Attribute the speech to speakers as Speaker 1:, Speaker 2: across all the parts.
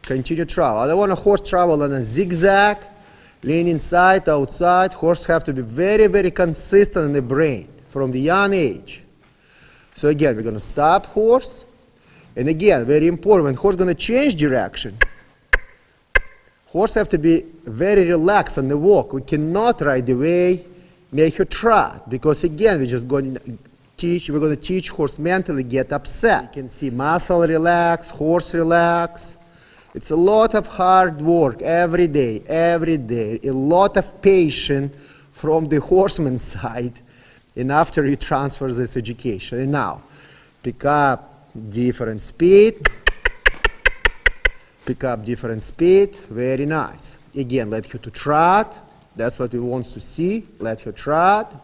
Speaker 1: continue travel. I don't want a horse travel on a zigzag, lean inside, outside. Horse have to be very, very consistent in the brain from the young age. So again, we're going to stop horse. And again, very important, when horse going to change direction, horse have to be very relaxed on the walk. We cannot right away make her trot, because again, we're going to teach horse mentally get upset. You can see muscle relax, horse relax. It's a lot of hard work every day, a lot of patience from the horseman side, and after you transfer this education. And now, pick up different speed, very nice. Again, let her to trot, that's what we want to see, let her trot.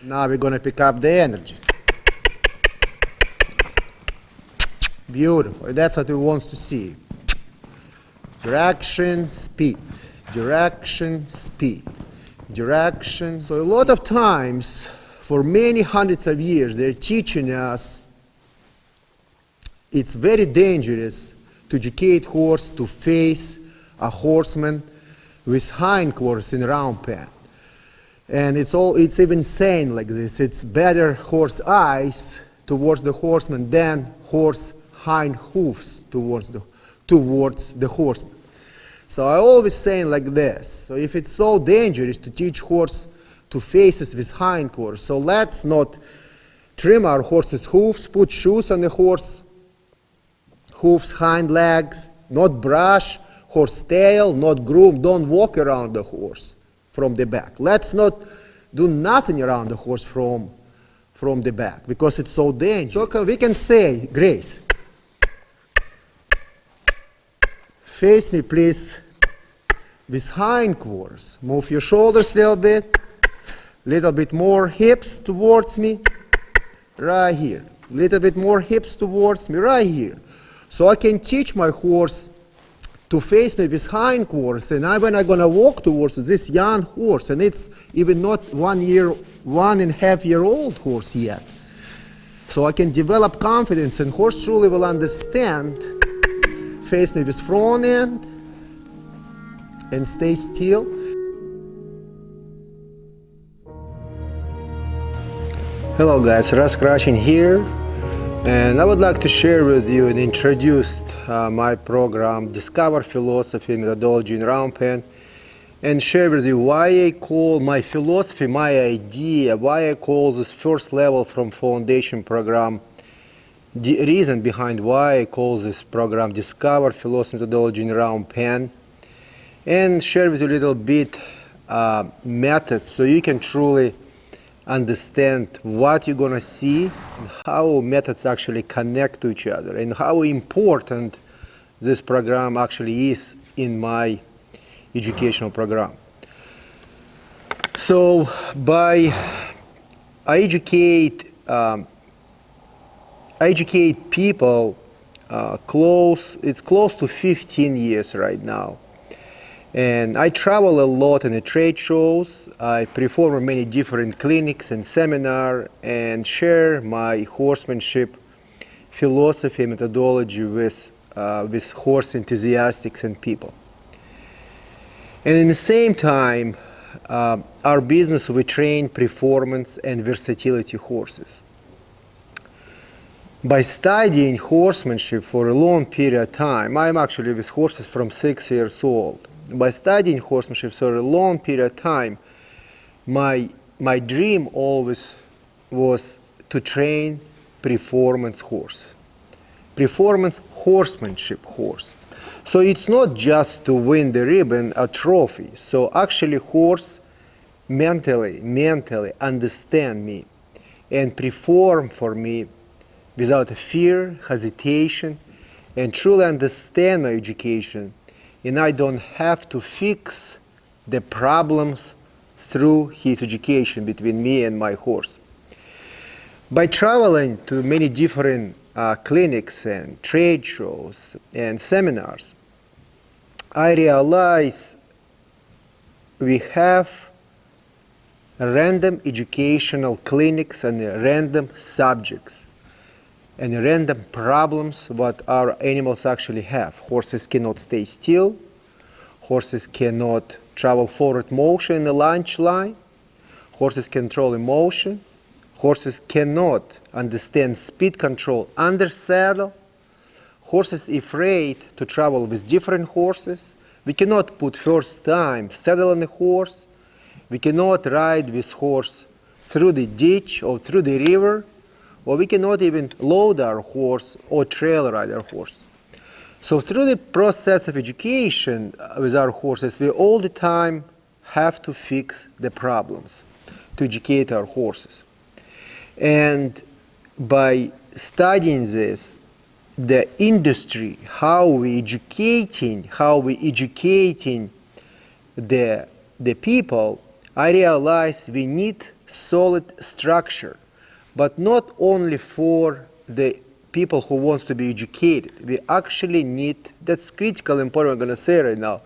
Speaker 1: Now we're going to pick up the energy. Beautiful, that's what we want to see. Direction, speed, direction, speed, direction. So a lot of times, for many hundreds of years, they're teaching us it's very dangerous to educate horse to face a horseman with hindquarters in round pen. And it's even saying like this, it's better horse eyes towards the horseman than horse hind hoofs towards the horseman. So I always saying like this, so if it's so dangerous to teach horse to face us with hindquarters, so let's not trim our horse's hoofs, put shoes on the horse hoofs, hind legs, not brush horse tail, not groom, don't walk around the horse from the back. Let's not do nothing around the horse from the back, because it's so dangerous. So we can say, Grace, face me please with hindquarters. Move your shoulders a little bit more hips towards me, right here. Little bit more hips towards me, right here. So I can teach my horse to face me with hindquarters, and when I'm going to walk towards this young horse, and it's even not 1.5 year old horse yet. So I can develop confidence, and horse truly will understand, face me with front end, and stay still. Hello guys, Russ Krachun here, and I would like to share with you and introduce my program Discover Philosophy and Methodology in Round Pen, and share with you why I call my philosophy, my idea, why I call this first level from foundation program, the reason behind why I call this program Discover Philosophy and Methodology in Round Pen, and share with you a little bit methods so you can truly understand what you're going to see and how methods actually connect to each other, and how important this program actually is in my educational program. So I educate people it's close to 15 years right now. And I travel a lot in the trade shows. I perform many different clinics and seminars, and share my horsemanship philosophy and methodology with horse enthusiasts and people. And in the same time, our business, we train performance and versatility horses. By studying horsemanship for a long period of time, I'm actually with horses from 6 years old. By studying horsemanship for a long period of time, my dream always was to train performance horse, performance horsemanship horse. So it's not just to win the ribbon or trophy. So actually horse mentally understand me and perform for me without fear, hesitation, and truly understand my education. And I don't have to fix the problems through his education between me and my horse. By traveling to many different clinics and trade shows and seminars, I realize we have random educational clinics and random subjects. and random problems what our animals actually have. Horses cannot stay still. Horses cannot travel forward motion in the lunge line. Horses control emotion. Horses cannot understand speed control under saddle. Horses afraid to travel with different horses. We cannot put first time saddle on a horse. We cannot ride with horse through the ditch or through the river, or we cannot even load our horse or trail ride our horse. So through the process of education with our horses, we all the time have to fix the problems to educate our horses. And by studying this, the industry, how we educating the people, I realize we need solid structure, but not only for the people who wants to be educated. We actually need, that's critical important I'm going to say right now,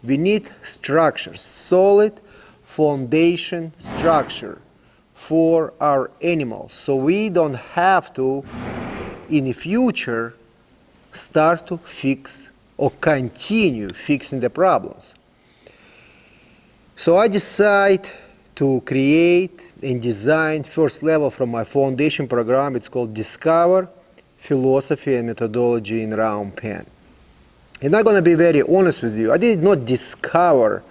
Speaker 1: we need structure, solid foundation structure for our animals, so we don't have to in the future start to fix or continue fixing the problems. So I decide to create and design first level from my foundation program. It's called Discover Philosophy and Methodology in Round Pen. And I'm going to be very honest with you. I did not discover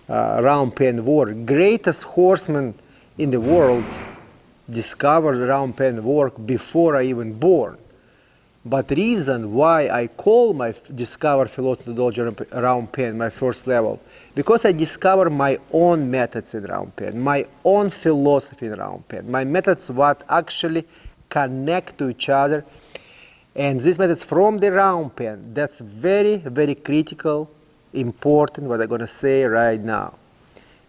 Speaker 1: round pen work. Greatest horseman in the world discovered round pen work before I even born. But the reason why I call my Discover Philosophy Methodology round pen my first level, because I discovered my own methods in round pen, my own philosophy in round pen, my methods what actually connect to each other, and these methods from the round pen, that's very, very critical, important, what I'm going to say right now.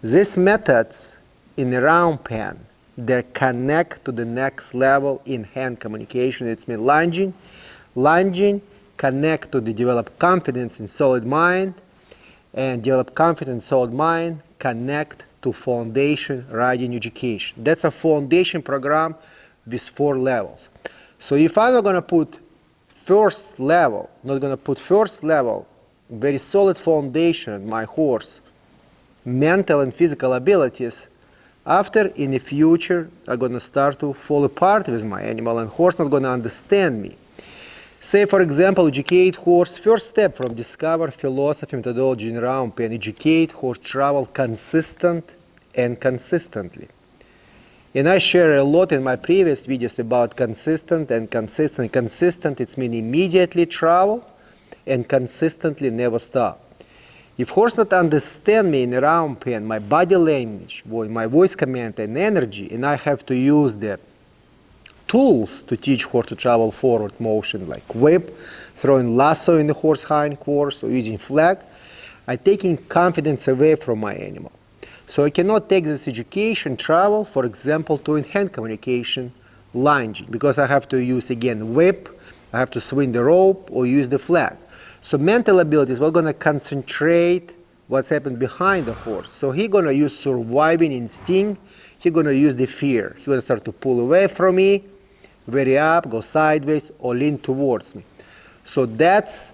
Speaker 1: These methods in the round pen, they connect to the next level in hand communication. It's mean lunging, connect to the develop confidence in solid mind, and develop confidence in solid mind, connect to foundation riding education. That's a foundation program with 4 levels. So if I'm not going to put first level, very solid foundation, my horse, mental and physical abilities, after in the future I'm going to start to fall apart with my animal and horse not going to understand me. Say for example, educate horse, first step from Discover Philosophy Methodology in round pen, educate horse travel consistent and consistently. And I share a lot in my previous videos about consistent and consistent. Consistent, it's mean immediately travel, and consistently never stop. If horse not understand me in a round pen, my body language, my voice command and energy, and I have to use the tools to teach horse to travel forward motion, like whip, throwing lasso in the horse hindquarters, or using flag, I'm taking confidence away from my animal. So I cannot take this education travel, for example, to in-hand communication, lunging, because I have to use again whip, I have to swing the rope or use the flag. So mental abilities, we're going to concentrate what's happened behind the horse. So he's going to use surviving instinct, he's going to use the fear. He's going to start to pull away from me, very up, go sideways, or lean towards me. So that's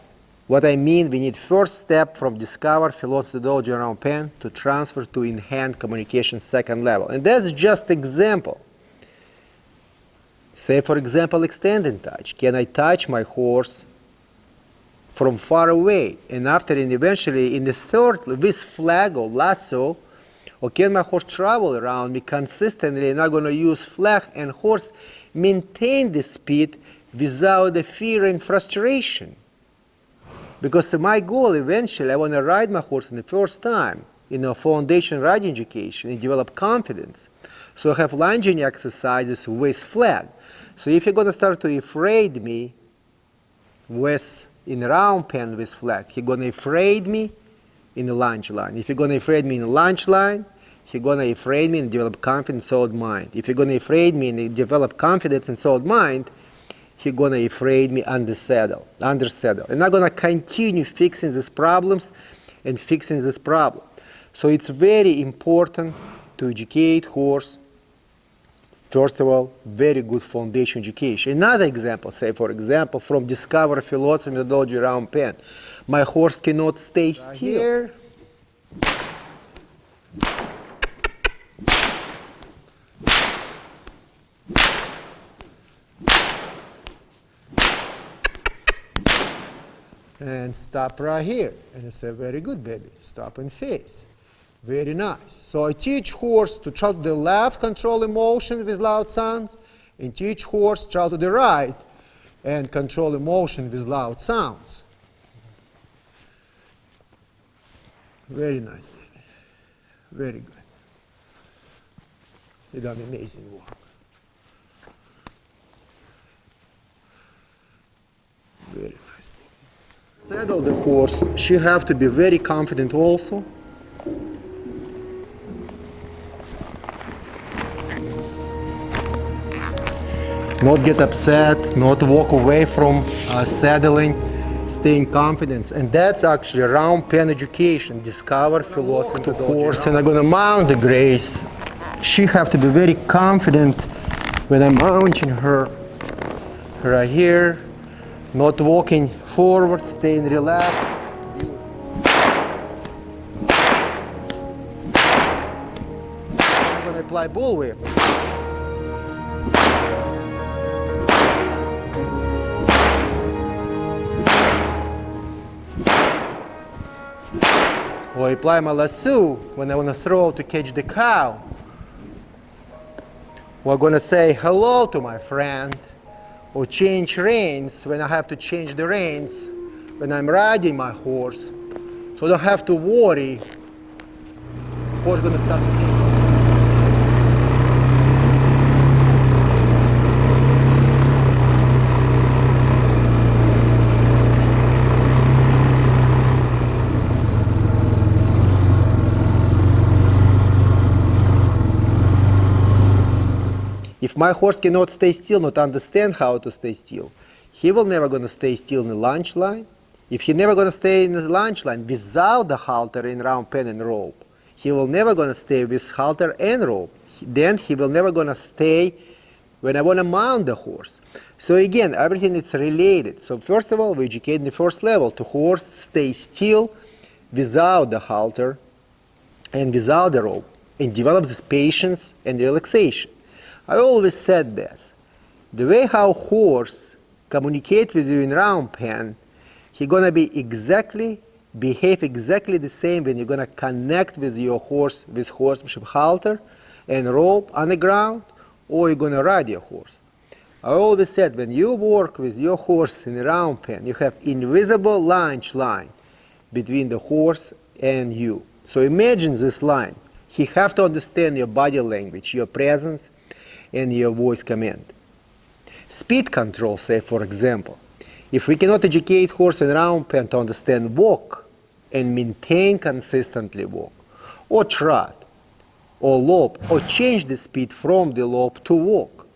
Speaker 1: what I mean. We need first step from Discover Philosophy Methodology around pen to transfer to in-hand communication second level. And that's just example. Say for example, extended touch. Can I touch my horse from far away? And after and eventually in the third, with flag or lasso, or can my horse travel around me consistently and I'm going to use flag and horse maintain the speed without the fear and frustration? Because my goal eventually, I want to ride my horse in the first time in a foundation riding education and develop confidence. So I have lunging exercises with flag. So if you're going to start to afraid me with in round pen with flag, you're going to afraid me in the lunge line. If you're going to afraid me in the lunge line, you're going to afraid me and develop confidence in solid mind. If you're going to afraid me and develop confidence in solid mind, he's going to afraid me under saddle. And I'm going to continue fixing these problems and fixing this problem. So it's very important to educate horse First of all, very good foundation education. Another example, say for example, from Discover Philosophy Methodology Round Pen. My horse cannot stay still. Here. And stop right here. And I say, very good, baby. Stop and face. Very nice. So I teach horse to try to the left, control emotion with loud sounds, and teach horse try to the right and control emotion with loud sounds. Very nice, baby. Very good. You done amazing work. Very nice. Saddle the horse. She have to be very confident also. Not get upset, not walk away from saddling, staying confident. And that's actually round pen education, Discover Philosophy to horse. And I'm gonna mount the grace. She have to be very confident when I'm mounting her right here, not walking forward, staying relaxed. I'm gonna apply bullwhip. Or apply my lasso when I want to throw to catch the cow. We're going to say hello to my friend. Or change reins when I have to change the reins when I'm riding my horse. So I don't have to worry. Horse going to start to kick. If my horse cannot stay still, not understand how to stay still, he will never going to stay still in the lunge line. If he never going to stay in the lunge line without the halter in round pen and rope, he will never going to stay with halter and rope. Then he will never going to stay when I want to mount the horse. So again, everything is related. So first of all, we educate in the first level to horse stay still without the halter and without the rope and develop this patience and relaxation. I always said this, the way how horse communicate with you in round pen, he gonna behave exactly the same when you're gonna connect with your horse with horsemanship halter and rope on the ground, or you're gonna ride your horse. I always said when you work with your horse in round pen, you have invisible lunge line between the horse and you. So imagine this line. He have to understand your body language, your presence, and your voice command. Speed control, say for example, if we cannot educate horse in round pen to understand walk and maintain consistently walk, or trot, or lope, or change the speed from the lope to walk,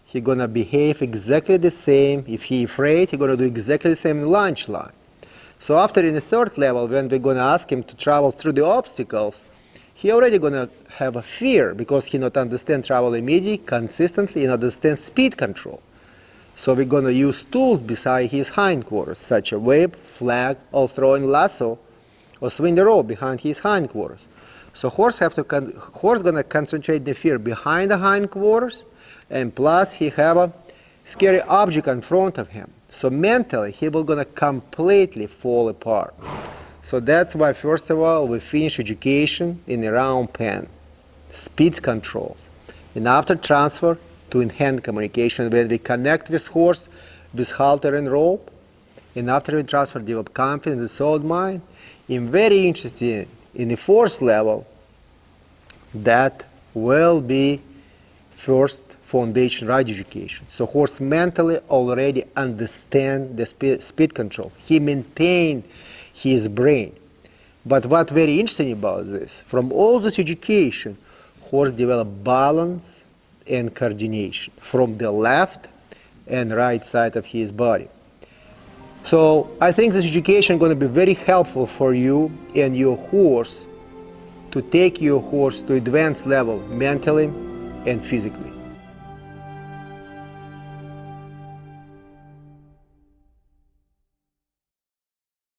Speaker 1: he gonna behave exactly the same. If he afraid, he gonna do exactly the same in lunge line. So after in the third level, when we're gonna ask him to travel through the obstacles, he already gonna have a fear because he not understand travel immediately, consistently, and understand speed control. So we're gonna use tools beside his hindquarters, such a whip, flag, or throwing lasso, or swing the rope behind his hindquarters. So horse gonna concentrate the fear behind the hindquarters, and plus he have a scary object in front of him. So mentally he will gonna completely fall apart. So that's why, first of all, we finish education in a round pen, speed control, and after transfer to in-hand communication, where we connect with horse with halter and rope, and after we transfer, develop confidence and sound mind. And very interesting, in the fourth level, that will be first foundation ride education. So horse mentally already understand the speed control. He maintained his brain. But what very interesting about this, from all this education, horse develop balance and coordination from the left and right side of his body. So I think this education is going to be very helpful for you and your horse to take your horse to advanced level mentally and physically.